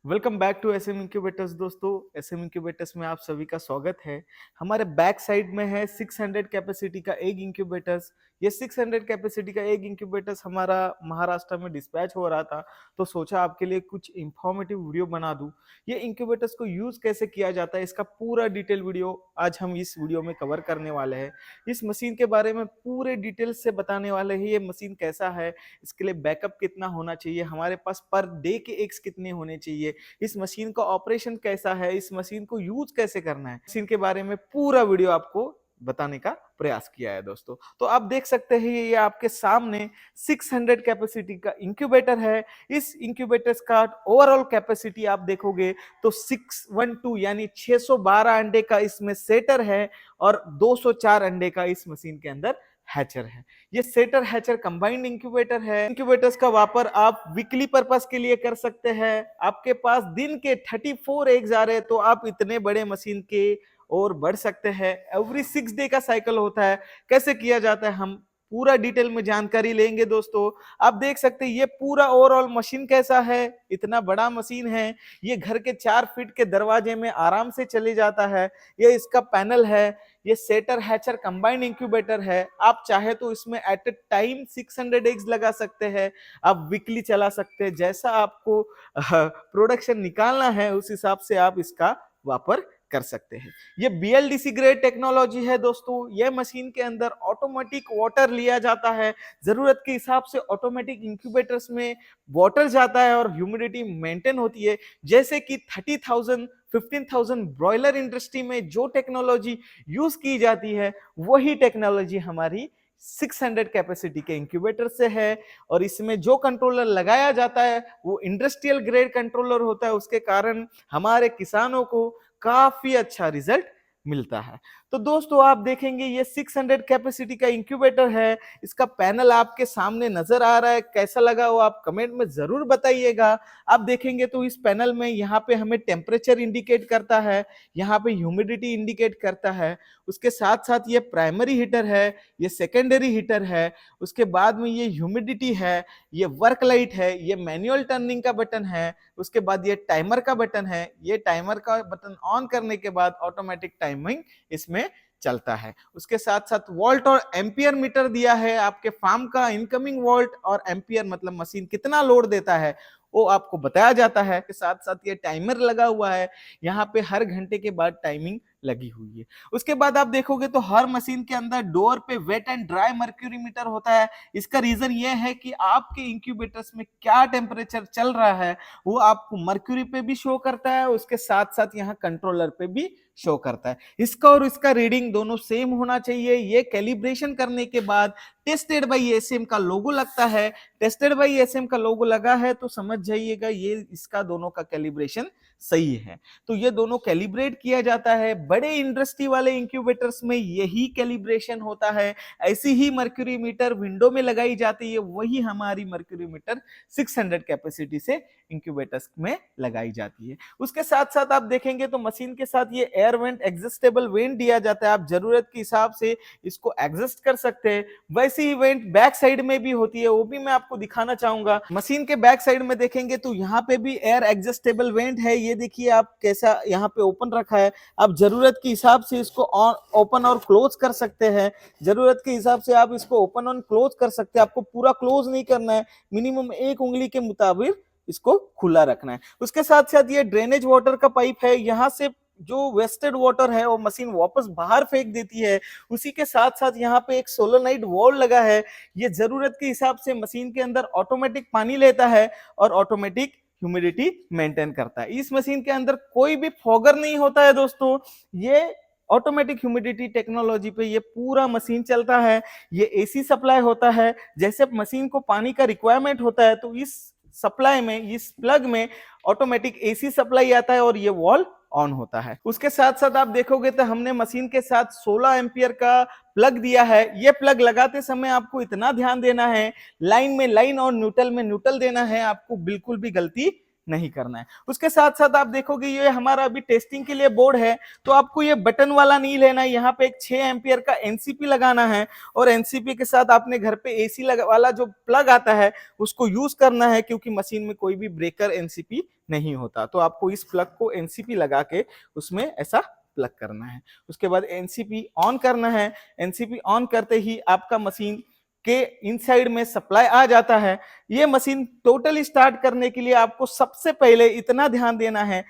Welcome back to SM incubators दोस्तों। SM incubators में आप सभी का स्वागत है। हमारे बैक साइड में है 600 कैपेसिटी का एग इंक्यूबेटर्स। ये 600 कैपेसिटी का एग इंक्यूबेटर्स हमारा महाराष्ट्र में डिस्पैच हो रहा था, तो सोचा आपके लिए कुछ इंफॉर्मेटिव वीडियो बना दूं। ये इंक्यूबेटर्स को यूज कैसे किया जाता है, इसका पूरा डिटेल वीडियो आज हम इस वीडियो में कवर करने वाले हैं। इस मशीन के बारे में पूरे डिटेल से बताने वाले हैं। ये मशीन कैसा है, इसके लिए बैकअप कितना होना चाहिए, हमारे पास पर डे के एग्स कितने होने चाहिए, इस मशीन का ऑपरेशन कैसा है, इस मशीन को यूज कैसे करना है, मशीन के बारे में पूरा वीडियो आपको बताने का प्रयास किया है दोस्तों। तो आप देख सकते हैं ये आपके सामने 600 कैपेसिटी का इंक्यूबेटर है। इस इंक्यूबेटर का ओवरऑल कैपेसिटी आप देखोगे तो 612 यानी 612 अंडे का इसमें सेटर है और 204 अंडे का इस मशीन के अंदर हैचर है। ये सेटर हैचर कंबाइंड इंक्यूबेटर है। इंक्यूबेटर्स का वापर आप वीकली पर्पस के लिए कर सकते हैं। आपके पास दिन के 34 एग्स आ रहे हैं तो आप इतने बड़े मशीन के और बढ़ सकते हैं। एवरी 6 डे का साइकिल होता है। कैसे किया जाता है हम पूरा डिटेल में जानकारी लेंगे दोस्तों। आप देख सकते हैं ये पूरा ओवरऑल मशीन कैसा है। इतना बड़ा मशीन है, ये घर के 4 फीट के दरवाजे में आराम से चले जाता है। ये इसका पैनल है। ये सेटर हैचर कंबाइंड इंक्यूबेटर है। आप चाहे तो इसमें एट ए टाइम 600 एग्स लगा सकते हैं। आप वीकली चला सकते हैं। जैसा आपको प्रोडक्शन निकालना है उस हिसाब से आप इसका वापर कर सकते हैं। ये बीएलडीसी ग्रेड टेक्नोलॉजी है दोस्तों। ये मशीन के अंदर ऑटोमेटिक वाटर लिया जाता है। जरूरत के हिसाब से ऑटोमेटिक इंक्यूबेटर्स में वाटर जाता है और ह्यूमिडिटी मेंटेन होती है। जैसे कि 30,000 15,000 ब्रॉयलर इंडस्ट्री में जो टेक्नोलॉजी यूज की जाती है वही टेक्नोलॉजी हमारी 600 कैपेसिटी के इंक्यूबेटर से है। और इसमें जो कंट्रोलर लगाया जाता है वो इंडस्ट्रियल ग्रेड कंट्रोलर होता है। उसके कारण हमारे किसानों को काफी अच्छा रिजल्ट मिलता है। तो दोस्तों आप देखेंगे ये 600 कैपेसिटी का इंक्यूबेटर है। इसका पैनल आपके सामने नजर आ रहा है। कैसा लगा वो आप कमेंट में जरूर बताइएगा। आप देखेंगे तो इस पैनल में यहाँ पे हमें टेम्परेचर इंडिकेट करता है, यहाँ पे ह्यूमिडिटी इंडिकेट करता है। उसके साथ साथ ये प्राइमरी हीटर है, ये सेकेंडरी हीटर है। उसके बाद में ये ह्यूमिडिटी है, ये वर्क लाइट है, ये मैनुअल टर्निंग का बटन है। उसके बाद ये टाइमर का बटन है। ये टाइमर का बटन ऑन करने के बाद ऑटोमेटिक टाइमिंग इसमें चलता है। उसके साथ साथ वोल्ट और एम्पियर मीटर दिया है। आपके फार्म का इनकमिंग वोल्ट और एम्पियर मतलब मशीन कितना लोड देता है वो आपको बताया जाता है। के साथ साथ ये टाइमर लगा हुआ है। यहाँ पे हर घंटे के बाद टाइमिंग लगी हुई है। उसके बाद आप देखोगे तो हर मशीन के अंदर डोर पे wet and dry mercury meter होता है। इसका रीजन ये है कि आपके इंक्यूबेटर्स में क्या टेम्परेचर चल रहा है वो आपको मर्क्यूरी पे भी शो करता है। उसके साथ साथ यहाँ कंट्रोलर पे भी शो करता है। इसका और इसका रीडिंग दोनों सेम होना चाहिए। ये कैलिब्रेशन करने के बाद टेस्टेड बाई एसएम का लोगो लगता है। टेस्टेड बाई एसएम का लोगो लगा है तो समझ जाइएगा ये इसका दोनों का कैलिब्रेशन सही है। तो ये दोनों कैलिब्रेट किया जाता है। बड़े इंडस्ट्री वाले इंक्यूबेटर्स में यही कैलिब्रेशन होता है। ऐसी ही मर्क्यूरी मीटर विंडो में लगाई जाती है, वही हमारी मर्क्यूरी मीटर 600 कैपेसिटी से इंक्यूबेटर्स में लगाई जाती है। उसके साथ साथ आप देखेंगे तो मशीन के साथ ये एयर वेंट एडजस्टेबल वेंट दिया जाता है। आप जरूरत के हिसाब से इसको एडजस्ट कर सकते हैं। वैसी ही वेंट बैक साइड में भी होती है, वो भी मैं आपको दिखाना चाहूंगा। मशीन के बैक साइड में देखेंगे तो यहाँ पे भी एयर एडजस्टेबल वेंट है। ये देखिए आप कैसा यहाँ पे ओपन रखा है। आप जरूरत के हिसाब से इसको ऑन ओपन और क्लोज कर सकते हैं। जरूरत के हिसाब से आप इसको ओपन और क्लोज कर सकते हैं। आपको पूरा क्लोज नहीं करना है, मिनिमम 1 उंगली के मुताबिक इसको खुला रखना है। उसके साथ साथ ये ड्रेनेज वाटर का पाइप है। यहाँ से जो वेस्टेड वाटर है वो मशीन वापस बाहर फेंक देती है। उसी के साथ साथ यहाँ पे एक सोलोनाइट वॉल लगा है। ये जरूरत के हिसाब से मशीन के अंदर ऑटोमेटिक पानी लेता है और ऑटोमेटिक ह्यूमिडिटी मेंटेन करता है। इस मशीन के अंदर कोई भी फॉगर नहीं होता है दोस्तों। ये ऑटोमेटिक ह्यूमिडिटी टेक्नोलॉजी पे ये पूरा मशीन चलता है। ये एसी सप्लाई होता है। जैसे मशीन को पानी का रिक्वायरमेंट होता है तो इस सप्लाई में, इस प्लग में ऑटोमेटिक एसी सप्लाई आता है और ये वॉल ऑन होता है। उसके साथ साथ आप देखोगे तो हमने मशीन के साथ 16 एम्पियर का प्लग दिया है। ये प्लग लगाते समय आपको इतना ध्यान देना है, लाइन में लाइन और न्यूट्रल में न्यूट्रल देना है। आपको बिल्कुल भी गलती नहीं करना है। उसके साथ साथ आप देखोगे ये हमारा अभी टेस्टिंग के लिए बोर्ड है, तो आपको ये बटन वाला नहीं लेना है, यहाँ पे एक 6 एम्पियर का एनसीपी लगाना है और एनसीपी के साथ आपने घर पे एसी वाला जो प्लग आता है उसको यूज करना है, क्योंकि मशीन में कोई भी ब्रेकर एनसीपी नहीं होता। तो आपको इस प्लग को एनसीपी लगा के उसमें ऐसा प्लग करना है। उसके बाद एनसीपी ऑन करना है। एनसीपी ऑन करते ही आपका मशीन के इनसाइड में सप्लाई आ जाता है। ये मशीन टोटली स्टार्ट करने के लिए आपको सबसे पहले इतना ध्यान देना है,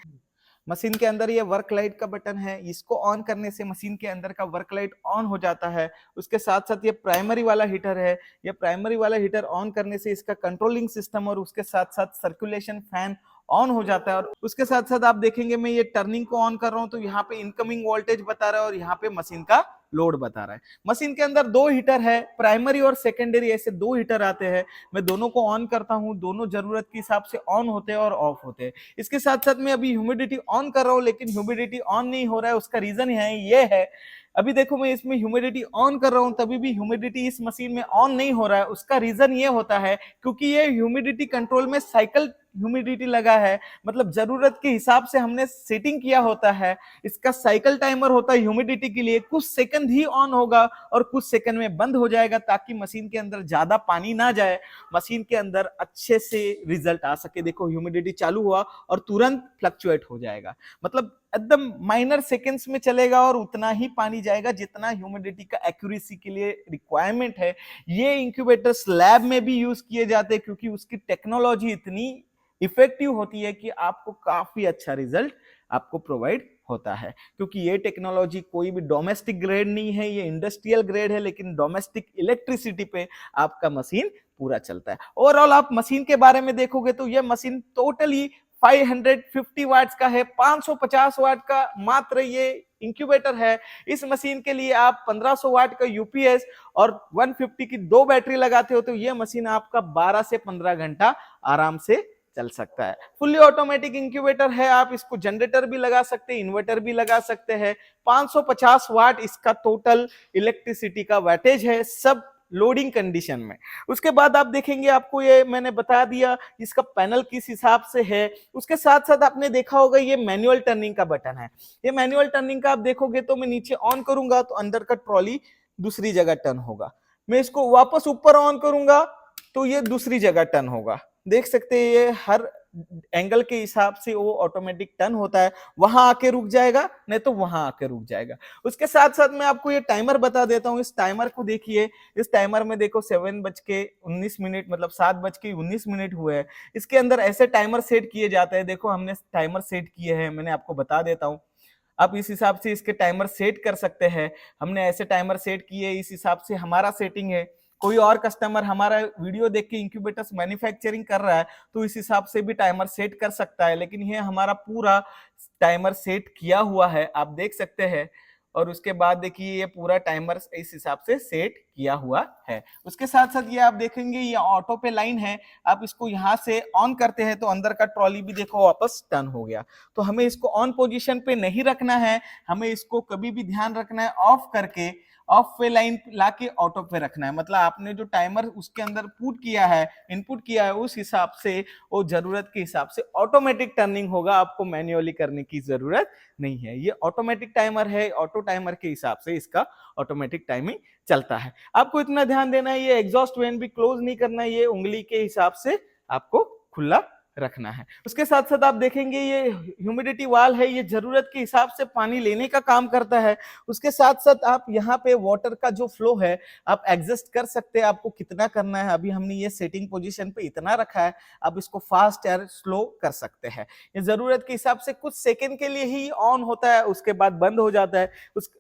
मशीन के अंदर ये वर्क लाइट का बटन है, इसको ऑन करने से मशीन के अंदर का वर्क लाइट ऑन हो जाता है। उसके साथ साथ ये प्राइमरी वाला हीटर है, ये प्राइमरी वाला हीटर ऑन करने से इसका कंट्रोलिंग सिस्टम और उसके साथ साथ सर्कुलेशन फैन ऑन हो जाता है। और उसके साथ साथ आप देखेंगे मैं ये टर्निंग को ऑन कर रहा हूं तो यहाँ पे इनकमिंग वोल्टेज बता रहा है और यहाँ पे मशीन का लोड बता रहा है। मशीन के अंदर दो हीटर है, प्राइमरी और सेकेंडरी, ऐसे दो हीटर आते हैं। मैं दोनों को ऑन करता हूं, दोनों जरूरत के हिसाब से ऑन होते हैं और ऑफ होते हैं। इसके साथ साथ मैं अभी ह्यूमिडिटी ऑन कर रहा हूं, लेकिन ह्यूमिडिटी ऑन नहीं हो रहा है। उसका रीजन है ये है, अभी देखो मैं इसमें ह्यूमिडिटी ऑन कर रहा हूं तभी भी ह्यूमिडिटी इस मशीन में ऑन नहीं हो रहा है। उसका रीजन ये होता है क्योंकि ये ह्यूमिडिटी कंट्रोल में साइकिल ह्यूमिडिटी लगा है, मतलब जरूरत के हिसाब से हमने सेटिंग किया होता है। इसका साइकिल टाइमर होता है ह्यूमिडिटी के लिए, कुछ सेकंड ही ऑन होगा और कुछ सेकंड में बंद हो जाएगा, ताकि मशीन के अंदर ज्यादा पानी ना जाए, मशीन के अंदर अच्छे से रिजल्ट आ सके। देखो ह्यूमिडिटी चालू हुआ और तुरंत फ्लक्चुएट हो जाएगा, मतलब एकदम माइनर सेकेंड्स में चलेगा और उतना ही पानी जाएगा जितना ह्यूमिडिटी का एक्यूरेसी के लिए रिक्वायरमेंट है। ये इंक्यूबेटर्स लैब में भी यूज किए जाते हैं, क्योंकि उसकी टेक्नोलॉजी इतनी इफेक्टिव होती है कि आपको काफी अच्छा रिजल्ट आपको प्रोवाइड होता है। क्योंकि ये टेक्नोलॉजी कोई भी डोमेस्टिक ग्रेड नहीं है, ये इंडस्ट्रियल ग्रेड है, लेकिन डोमेस्टिक इलेक्ट्रिसिटी पे आपका मशीन पूरा चलता है। ओवरऑल आप मशीन के बारे में देखोगे तो ये मशीन टोटली 550 वाट्स का है, 550 वाट का मात्र ये इंक्यूबेटर है। इस मशीन के लिए आप 1500 वाट का यूपीएस और 150 की दो बैटरी लगाते हो तो ये मशीन आपका 12 से 15 घंटा आराम से चल सकता है। फुल्ली ऑटोमेटिक इंक्यूबेटर है, आप इसको जनरेटर भी लगा सकते हैं, इन्वर्टर भी लगा सकते हैं। 550 वाट इसका टोटल इलेक्ट्रिसिटी का वैटेज है, सब लोडिंग कंडीशन में। उसके बाद आप देखेंगे, आपको ये मैंने बता दिया इसका पैनल किस हिसाब से है। उसके साथ साथ आपने देखा होगा ये मैनुअल टर्निंग का बटन है। ये मैनुअल टर्निंग का आप देखोगे तो मैं नीचे ऑन करूंगा तो अंदर का ट्रॉली दूसरी जगह टर्न होगा, मैं इसको वापस ऊपर ऑन करूंगा तो ये दूसरी जगह टर्न होगा। देख सकते हैं ये हर एंगल के हिसाब से वो ऑटोमेटिक टर्न होता है, वहां आके रुक जाएगा नहीं तो वहां आके रुक जाएगा। उसके साथ साथ मैं आपको ये टाइमर बता देता हूँ। इस टाइमर को देखिए, इस टाइमर में देखो 7:19 मतलब 7:19 हुए हैं। इसके अंदर ऐसे टाइमर सेट किए जाते हैं, देखो हमने टाइमर सेट किए हैं, मैंने आपको बता देता हूँ। आप इस हिसाब से इसके टाइमर सेट कर सकते हैं। हमने ऐसे टाइमर सेट किए, इस हिसाब से हमारा सेटिंग है। कोई और कस्टमर हमारा वीडियो देख के इंक्यूबेटर्स मैन्युफैक्चरिंग कर रहा है तो इस हिसाब से भी टाइमर सेट कर सकता है, लेकिन ये हमारा पूरा टाइमर सेट किया हुआ है, आप देख सकते हैं। और उसके बाद देखिए ये पूरा टाइमर इस हिसाब से सेट किया हुआ है। उसके साथ साथ ये आप देखेंगे ये ऑटो पे लाइन है, आप इसको यहाँ से ऑन करते हैं तो अंदर का ट्रॉली भी देखो वापस टर्न हो गया। तो हमें इसको ऑन पोजीशन पे नहीं रखना है, हमें इसको कभी भी ध्यान रखना है ऑफ करके, ऑफ पे लाइन लाके ऑटो पे रखना है। मतलब आपने जो टाइमर उसके अंदर पुट किया है, इनपुट किया है, उस हिसाब से वो जरूरत के हिसाब से ऑटोमेटिक टर्निंग होगा, आपको मैन्युअली करने की जरूरत नहीं है। ये ऑटोमेटिक टाइमर है, ऑटो टाइमर के हिसाब से इसका ऑटोमेटिक टाइमिंग चलता है। आपको इतना ध्यान देना है, ये एग्जॉस्ट वेन भी क्लोज नहीं करना है, ये उंगली के हिसाब से आपको खुला रखना है। उसके साथ साथ आप देखेंगे ये ह्यूमिडिटी वाल है, ये जरूरत के हिसाब से पानी लेने का काम करता है। उसके साथ साथ आप यहाँ पे वाटर का जो फ्लो है आप एडजस्ट कर सकते हैं, आपको कितना करना है। अभी हमने ये सेटिंग पोजीशन पे इतना रखा है, आप इसको फास्ट या स्लो कर सकते हैं। ये जरूरत के हिसाब से कुछ सेकेंड के लिए ही ऑन होता है, उसके बाद बंद हो जाता है।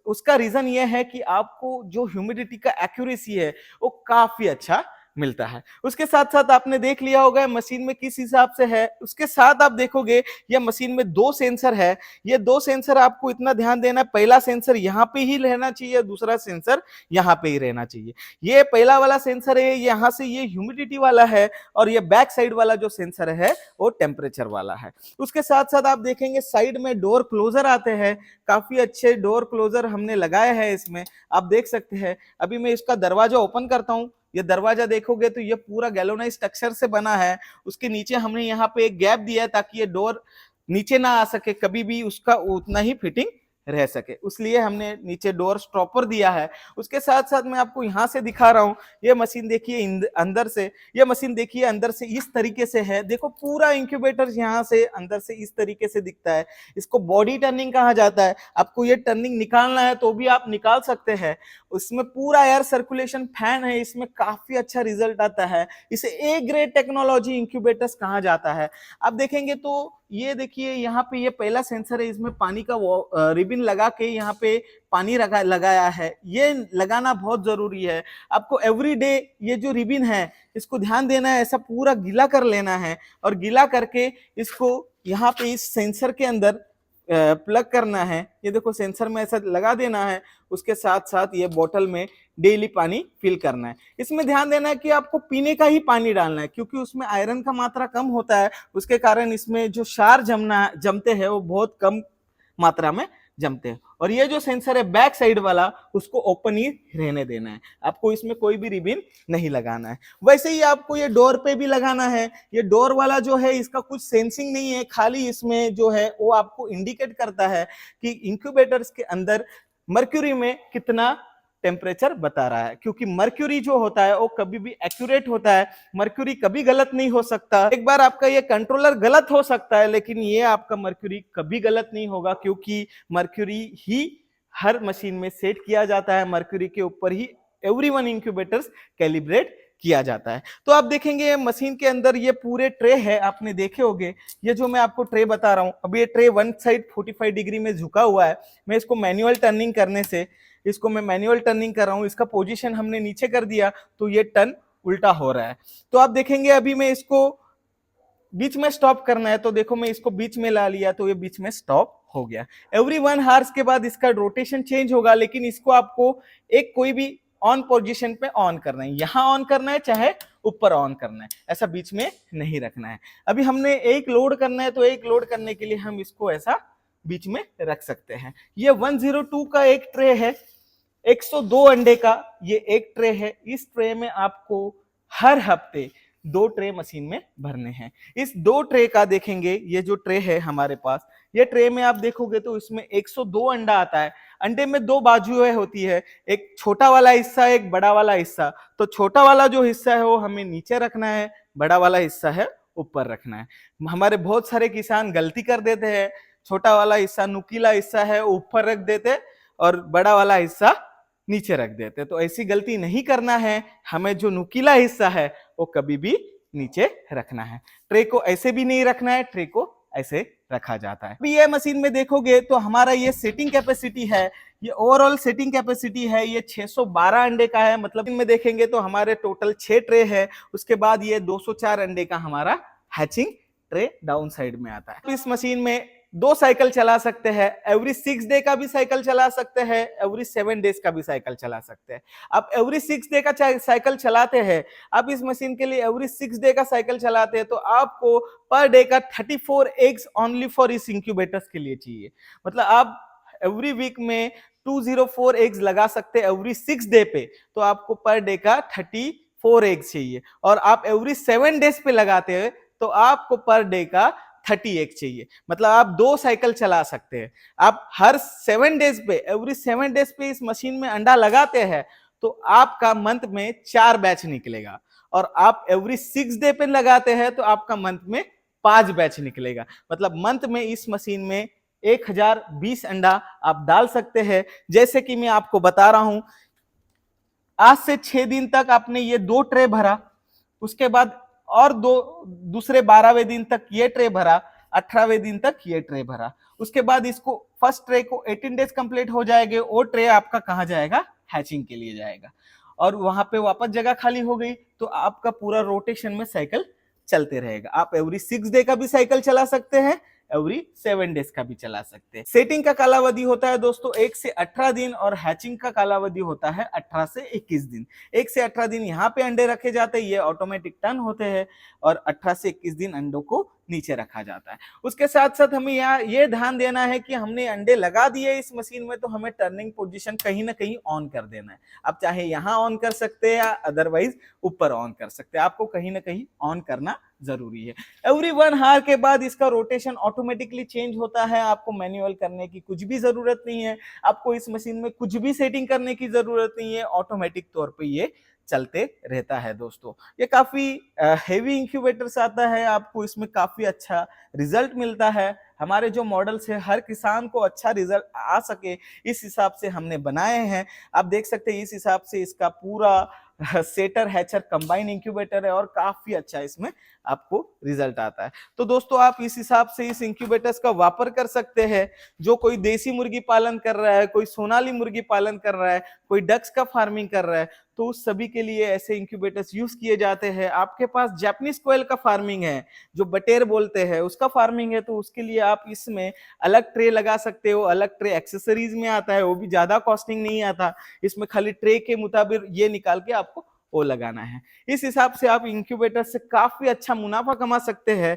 उसका रीजन ये है कि आपको जो ह्यूमिडिटी का एक्यूरेसी है वो काफी अच्छा मिलता है। उसके साथ साथ आपने देख लिया होगा मशीन में किस हिसाब से है। उसके साथ आप देखोगे ये मशीन में दो सेंसर है, ये दो सेंसर आपको इतना ध्यान देना है, पहला सेंसर यहाँ पे ही रहना चाहिए, दूसरा सेंसर यहाँ पे ही रहना चाहिए। ये पहला वाला सेंसर है, यहाँ से ये ह्यूमिडिटी वाला है, और ये बैक साइड वाला जो सेंसर है वो टेम्परेचर वाला है। उसके साथ साथ आप देखेंगे साइड में डोर क्लोजर आते हैं, काफी अच्छे डोर क्लोजर हमने लगाए हैं इसमें, आप देख सकते हैं। अभी मैं इसका दरवाजा ओपन करता हूँ ये दरवाजा देखोगे तो ये पूरा गैल्वेनाइज्ड स्ट्रक्चर से बना है। उसके नीचे हमने यहाँ पे एक गैप दिया है ताकि ये डोर नीचे ना आ सके, कभी भी उसका उतना ही फिटिंग रह सके, इसलिए हमने नीचे डोर स्टॉपर दिया है। उसके साथ साथ मैं आपको यहाँ से दिखा रहा हूँ, ये मशीन देखिए अंदर से, ये मशीन देखिए अंदर से इस तरीके से है। देखो पूरा इंक्यूबेटर यहाँ से अंदर से इस तरीके से दिखता है। इसको बॉडी टर्निंग कहा जाता है। आपको ये टर्निंग निकालना है तो भी आप निकाल सकते हैं। उसमें पूरा एयर सर्कुलेशन फैन है, इसमें काफी अच्छा रिजल्ट आता है। इसे ए ग्रेड टेक्नोलॉजी इंक्यूबेटर्स कहा जाता है। आप देखेंगे तो ये देखिए यहाँ पे ये पहला सेंसर है, इसमें पानी का रिबिन लगा के यहाँ पे पानी लगाया है। ये लगाना बहुत जरूरी है। आपको एवरीडे ये जो रिबिन है इसको ध्यान देना है, ऐसा पूरा गीला कर लेना है और गीला करके इसको यहाँ पे इस सेंसर के अंदर प्लग करना है। ये देखो सेंसर में ऐसा लगा देना है। उसके साथ साथ ये बोतल में डेली पानी फिल करना है। इसमें ध्यान देना है कि आपको पीने का ही पानी डालना है, क्योंकि उसमें आयरन का मात्रा कम होता है। उसके कारण इसमें जो क्षार जमते हैं वो बहुत कम मात्रा में जमते हैं। और ये जो सेंसर है बैक साइड वाला, उसको ओपन ही रहने देना है। आपको इसमें कोई भी रिबिन नहीं लगाना है। वैसे ही आपको ये डोर पे भी लगाना है। ये डोर वाला जो है इसका कुछ सेंसिंग नहीं है, खाली इसमें जो है वो आपको इंडिकेट करता है कि इंक्यूबेटर्स के अंदर मर्क्यूरी में कितना टेम्परेचर बता रहा है, क्योंकि मर्क्यूरी जो होता है वो कभी भी एक्यूरेट होता है। मर्क्यूरी कभी गलत नहीं हो सकता। एक बार आपका ये कंट्रोलर गलत हो सकता है, लेकिन ये आपका मर्क्यूरी कभी गलत नहीं होगा, क्योंकि मर्क्यूरी ही हर मशीन में सेट किया जाता है। मर्क्यूरी के ऊपर ही एवरीवन इंक्यूबेटर्स कैलिब्रेट किया जाता है। तो आप देखेंगे मशीन के अंदर ये पूरे ट्रे है, आपने देखे होंगे। ये जो मैं आपको ट्रे बता रहा हूं, अब ये ट्रे वन साइड 45 डिग्री में झुका हुआ है। मैं इसको मैनुअल टर्निंग करने से, इसको मैं मैनुअल टर्निंग कर रहा हूं, इसका पोजीशन हमने नीचे कर दिया तो ये टर्न उल्टा हो रहा है। तो आप देखेंगे अभी मैं इसको बीच में स्टॉप करना है, तो देखो मैं इसको बीच में ला लिया तो ये बीच में स्टॉप हो गया। एवरी 1 आवर्स के बाद इसका रोटेशन चेंज होगा, लेकिन इसको आपको एक कोई भी ऑन पोजीशन पे ऑन करना है। यहां ऑन करना है चाहे ऊपर ऑन करना है, ऐसा बीच में नहीं रखना है। अभी हमने एक लोड करना है तो एक लोड करने के लिए हम इसको ऐसा बीच में रख सकते हैं। ये 102 का एक ट्रे है, 102 अंडे का ये एक ट्रे है। इस ट्रे में आपको हर हफ्ते 2 ट्रे मशीन में भरने हैं। इस 2 ट्रे का देखेंगे, ये जो ट्रे है हमारे पास, ये ट्रे में आप देखोगे तो इसमें 102 अंडा आता है। अंडे में 2 बाजुएं होती है, एक छोटा वाला हिस्सा, एक बड़ा वाला हिस्सा। तो छोटा वाला जो हिस्सा है वो हमें नीचे रखना है, बड़ा वाला हिस्सा है ऊपर रखना है। हमारे बहुत सारे किसान गलती कर देते हैं, छोटा वाला हिस्सा, नुकीला हिस्सा है ऊपर रख देते और बड़ा वाला हिस्सा नीचे रख देते। तो ऐसी गलती नहीं करना है, हमें जो नुकीला हिस्सा है वो कभी भी नीचे रखना है। ट्रे को ऐसे भी नहीं रखना है, ट्रे को ऐसे रखा जाता है। अभी ये मशीन में देखोगे तो हमारा ये सेटिंग कैपेसिटी है, ये ओवरऑल सेटिंग कैपेसिटी है, ये 612 अंडे का है। मतलब इनमें देखेंगे तो हमारे टोटल 6 ट्रे है। उसके बाद ये 204 अंडे का हमारा हैचिंग ट्रे डाउन साइड में आता है। इस मशीन में 2 साइकिल चला सकते हैं। एवरी 6 डे का भी साइकिल चला सकते हैं, एवरी 7 डेज का भी साइकिल चला सकते हैं। आप एवरी 6 डे का साइकिल चलाते हैं, आप इस मशीन के लिए एवरी 6 डे का साइकिल चलाते हैं तो आपको पर डे का 34 एग्स ओनली फॉर इस इंक्यूबेटर्स के लिए चाहिए। मतलब आप एवरी वीक में 204 एग्स लगा सकते हैं एवरी 6 डे पे, तो आपको पर डे का 34 एग्स चाहिए। और आप एवरी 7 डेज पे लगाते हैं तो आपको पर डे का 30 एग चाहिए। मतलब आप 2 साइकिल चला सकते हैं। आप हर 7 डेज पे, एवरी 7 डेज पे इस मशीन में अंडा लगाते हैं तो आपका मंथ में 4 बैच निकलेगा। और आप एवरी 6 डे पे लगाते हैं तो आपका मंथ में 5 बैच निकलेगा। मतलब मंथ में इस मशीन में 1020 अंडा आप डाल सकते हैं। जैसे कि मैं आपको बता रहा हूं, आज से 6 दिन तक आपने ये 2 ट्रे भरा, उसके बाद और दूसरे 12वें दिन तक ये ट्रे भरा, 18वें दिन तक ये ट्रे भरा। उसके बाद इसको फर्स्ट ट्रे को 18 डेज कंप्लीट हो जाएंगे, वो ट्रे आपका कहाँ जाएगा, हैचिंग के लिए जाएगा। और वहां पे वापस जगह खाली हो गई तो आपका पूरा रोटेशन में साइकिल चलते रहेगा। आप एवरी 6 डे का भी साइकिल चला सकते हैं, एवरी 7 डेज का भी चला सकते हैं। सेटिंग का कालावधि होता है दोस्तों 1 से 18 दिन और हैचिंग का कालावधि होता है 18 से 21 दिन। 1 से 18 दिन यहाँ पे अंडे रखे जाते हैं, ये ऑटोमेटिक टर्न होते हैं और 18 से 21 दिन अंडों को नीचे रखा जाता है। उसके साथ साथ हमें यहाँ ये ध्यान देना है कि हमने अंडे लगा दिए इस मशीन में, तो हमें टर्निंग पोजीशन कहीं ना कहीं ऑन कर देना है। आप चाहे यहाँ ऑन कर सकते हैं या अदरवाइज ऊपर ऑन कर सकते हैं, आपको कहीं ना कहीं ऑन करना जरूरी है। एवरी 1 आवर के बाद इसका रोटेशन ऑटोमेटिकली चेंज होता है, आपको मैनुअल करने की कुछ भी जरूरत नहीं है, आपको इस मशीन में कुछ भी सेटिंग करने की जरूरत नहीं है, ऑटोमेटिक तौर पे ये चलते रहता है दोस्तों। ये काफी हेवी इंक्यूबेटर्स आता है, आपको इसमें काफी अच्छा रिजल्ट मिलता है। हमारे जो मॉडल्स है हर किसान को अच्छा रिजल्ट आ सके इस हिसाब से हमने बनाए हैं। आप देख सकते हैं इस हिसाब से इसका पूरा सेटर हैचर कंबाइन इंक्यूबेटर है और काफी अच्छा इसमें आपको रिजल्ट आता है। तो दोस्तों आप इस हिसाब से इस इंक्यूबेटर्स का वापर कर सकते हैं। जो कोई देसी मुर्गी पालन कर रहा है, कोई सोनाली मुर्गी पालन कर रहा है, कोई डक्स का फार्मिंग कर रहा है, तो उस सभी के लिए ऐसे इंक्यूबेटर्स यूज किए जाते हैं। आपके पास जापानीज कोयल का फार्मिंग है, जो बटेर बोलते हैं, उसका फार्मिंग है, तो उसके लिए आप इसमें अलग ट्रे लगा सकते हो। अलग ट्रे एक्सेसरीज में आता है, वो भी ज्यादा कॉस्टिंग नहीं आता, इसमें खाली ट्रे के मुताबिक ये निकाल के आपको वो लगाना है। इस हिसाब से आप इंक्यूबेटर से काफी अच्छा मुनाफा कमा सकते हैं।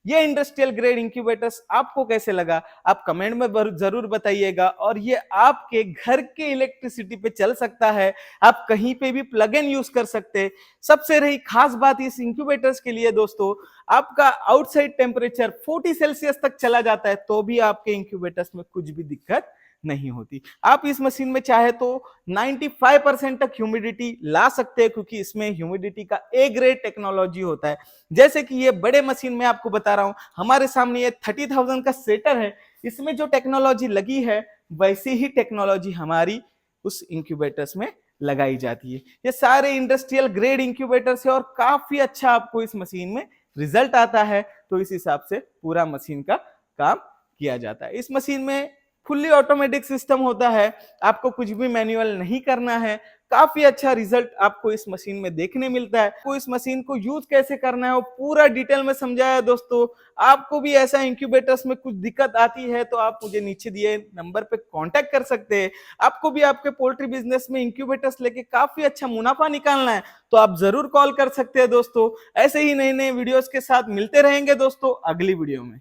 ये इंडस्ट्रियल ग्रेड इंक्यूबेटर्स आपको कैसे लगा आप कमेंट में जरूर बताइएगा। और ये आपके घर के इलेक्ट्रिसिटी पे चल सकता है, आप कहीं पे भी प्लग इन यूज कर सकते हैं। सबसे रही खास बात इस इंक्यूबेटर्स के लिए दोस्तों, आपका आउटसाइड टेम्परेचर 40 सेल्सियस तक चला जाता है तो भी आपके इंक्यूबेटर्स में कुछ भी दिक्कत नहीं होती। आप इस मशीन में चाहे तो 95% तक ह्यूमिडिटी ला सकते हैं, क्योंकि इसमें ह्यूमिडिटी का ए ग्रेड टेक्नोलॉजी होता है। जैसे कि ये बड़े मशीन में आपको बता रहा हूं, हमारे सामने ये 30,000 का सेटर है, इसमें जो टेक्नोलॉजी लगी है वैसी ही टेक्नोलॉजी हमारी उस इंक्यूबेटर्स में लगाई जाती है। ये सारे इंडस्ट्रियल ग्रेड इंक्यूबेटर्स है और काफी अच्छा आपको इस मशीन में रिजल्ट आता है। तो इस हिसाब से पूरा मशीन का काम किया जाता है। इस मशीन में फुल्ली ऑटोमेटिक सिस्टम होता है, आपको कुछ भी मैनुअल नहीं करना है। काफी अच्छा रिजल्ट आपको इस मशीन में देखने मिलता है। आपको इस मशीन को यूज कैसे करना है वो पूरा डिटेल में समझाया है दोस्तों। आपको भी ऐसा इंक्यूबेटर्स में कुछ दिक्कत आती है तो आप मुझे नीचे दिए नंबर पे कांटेक्ट कर सकते हैं। आपको भी आपके पोल्ट्री बिजनेस में इंक्यूबेटर्स लेके काफी अच्छा मुनाफा निकालना है तो आप जरूर कॉल कर सकते हैं दोस्तों। ऐसे ही नए नए वीडियोस के साथ मिलते रहेंगे दोस्तों अगली वीडियो में।